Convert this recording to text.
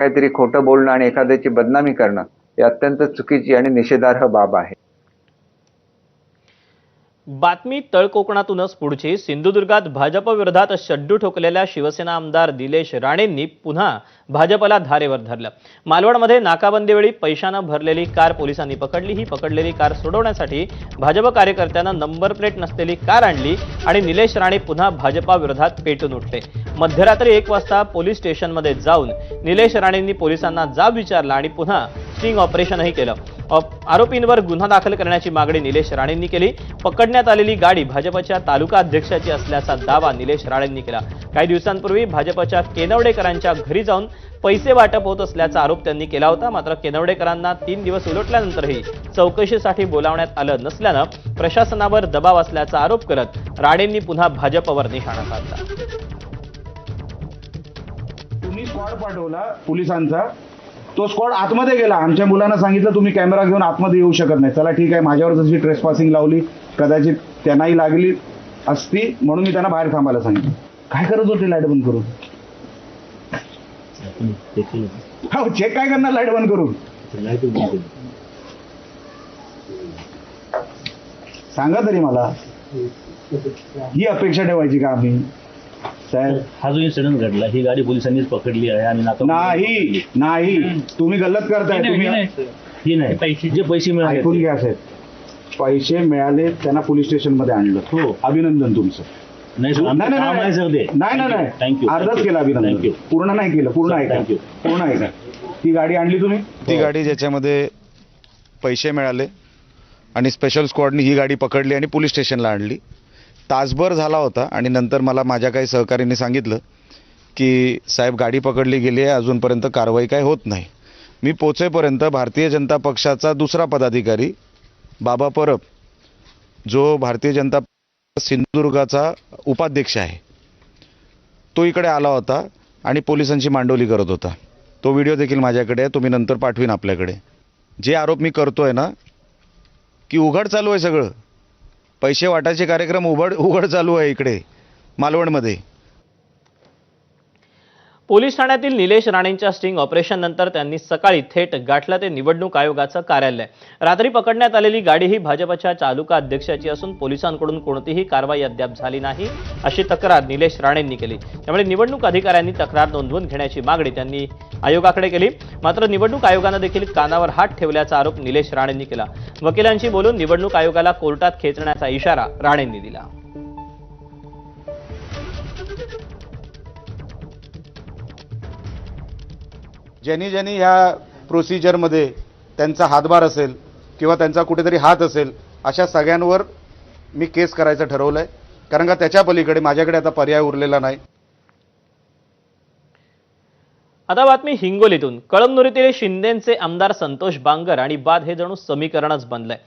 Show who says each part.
Speaker 1: काहीतरी खोटं बोलणं आणि एखाद्याची बदनामी करणं ही अत्यंत चुकीची आणि निषेधार्ह बाब आहे.
Speaker 2: बातमी तळ कोकणातूनच पुढची. सिंधुदुर्गात भाजप विरोधात शड्डू ठोकलेल्या शिवसेना आमदार निलेश राणेंनी पुन्हा भाजपला धारेवर धरलं. मालवणमध्ये नाकाबंदीवेळी पैशानं भरलेली कार पोलिसांनी पकडली. ही पकडलेली कार सोडवण्यासाठी भाजप कार्यकर्त्यांना नंबर प्लेट नसलेली कार आणली आणि निलेश राणे पुन्हा भाजपा विरोधात पेटून उठले. मध्यरात्री 1 वाजता पोलीस स्टेशनमध्ये जाऊन निलेश राणेंनी पोलिसांना जाब विचारला आणि पुन्हा स्टिंग ऑपरेशनही केलं. आरोपींवर गुन्हा दाखल करण्याची मागणी निलेश राणेंनी केली. पकडण्यात आलेली गाडी भाजपच्या तालुका अध्यक्षाची असल्याचा दावा निलेश राणेंनी केला. काही दिवसांपूर्वी भाजपच्या केनवडेकरांच्या घरी जाऊन पैसे वाटप होत असल्याचा आरोप त्यांनी केला होता. मात्र केनवडेकरांना 3 दिवस उलटल्यानंतरही चौकशीसाठी बोलावण्यात आलं नसल्यानं प्रशासनावर दबाव असल्याचा आरोप करत राणेंनी पुन्हा भाजपवर निशाणा साधला.
Speaker 3: तुम्ही स्क्वॉड पाठवला पोलिसांचा, तो स्क्वॉड आतमध्ये गेला. आमच्या मुलांना सांगितलं तुम्ही कॅमेरा घेऊन आतमध्ये येऊ शकत नाही. चला ठीक आहे, माझ्यावर जशी ट्रेसपासिंग लावली, कदाचित त्यांनाही लागली असती म्हणून मी त्यांना बाहेर थांबायला सांगितलं. काय करत होते लाईट बंद करून? हो, चेक काय करणार लाईट बंद करून? सांगा तरी मला, ही अपेक्षा ठेवायची का आम्ही? साहेब,
Speaker 4: हा जो इन्सिडेंट घडला, ही गाडी पोलिसांनीच पकडली आहे आणि
Speaker 3: नाही नाही, तुम्ही गल्लत करताय. तुम्ही
Speaker 4: ही नाही, जे पैसे मिळाले
Speaker 3: ऐकून घ्या साहेब, पैसे मिळाले त्यांना पोलीस स्टेशन मध्ये आणलं.
Speaker 4: हो,
Speaker 3: अभिनंदन तुमचं.
Speaker 4: नाही सर, आमचं काम आहे सर ते.
Speaker 3: नाही,
Speaker 4: थँक्यू.
Speaker 3: अर्धच केलं अभिनंदन,
Speaker 4: थँक्यू.
Speaker 3: पूर्ण नाही केलं. पूर्ण ऐका,
Speaker 4: थँक्यू.
Speaker 3: पूर्ण ऐका. ती गाडी आणली तुम्ही?
Speaker 5: ती गाडी ज्याच्यामध्ये पैसे मिळाले आणि स्पेशल स्क्वॉडनी ही गाडी पकडली आणि पोलीस स्टेशनला आणली. तासभर झाला होता आणि नंतर मला माझ्या काही सहकाऱ्यांनी सांगितलं की साहेब गाडी पकडली गेली आहे, अजूनपर्यंत कारवाई काय होत नाही. मी पोचेपर्यंत भारतीय जनता पक्षाचा दुसरा पदाधिकारी बाबा परब, जो भारतीय जनता सिंधुदुर्गाचा उपाध्यक्ष आहे, तो इकडे आला होता आणि पोलिसांची मांडवली करत होता. तो व्हिडिओ देखील माझ्याकडे आहे, तो मी नंतर पाठवीन आपल्याकडे. जे आरोप मी करतोय ना की उघड चालू आहे सगळं, पैसे वाटायचे कार्यक्रम उघड चालू आहे इकडे मालवणमध्ये.
Speaker 2: पोलीस ठाण्यातील निलेश राणेंच्या स्टिंग ऑपरेशन नंतर त्यांनी सकाळी थेट गाठलं ते निवडणूक आयोगाचं कार्यालय. रात्री पकडण्यात आलेली गाडी ही भाजपच्या तालुका अध्यक्षाची असून पोलिसांकडून कोणतीही कारवाई अद्याप झाली नाही अशी तक्रार निलेश राणेंनी केली. त्यामुळे निवडणूक अधिकाऱ्यांनी तक्रार नोंदवून घेण्याची मागणी त्यांनी आयोगाकडे केली. मात्र निवडणूक आयोगानं देखील कानावर हात ठेवल्याचा आरोप निलेश राणेंनी केला. वकिलांशी बोलून निवडणूक आयोगाला कोर्टात खेचण्याचा इशारा राणेंनी दिला.
Speaker 5: ज्यांनी ह्या प्रोसिजरमध्ये त्यांचा हातभार असेल किंवा त्यांचा कुठेतरी हात असेल, अशा सगळ्यांवर मी केस करायचं ठरवलं आहे. कारण का त्याच्या पलीकडे माझ्याकडे आता पर्याय उरलेला नाही.
Speaker 2: आता बातमी हिंगोलीतून. कळमनुरीतील शिंदेचे आमदार संतोष बांगर आणि बाद हे जणू समीकरणच बनलंय.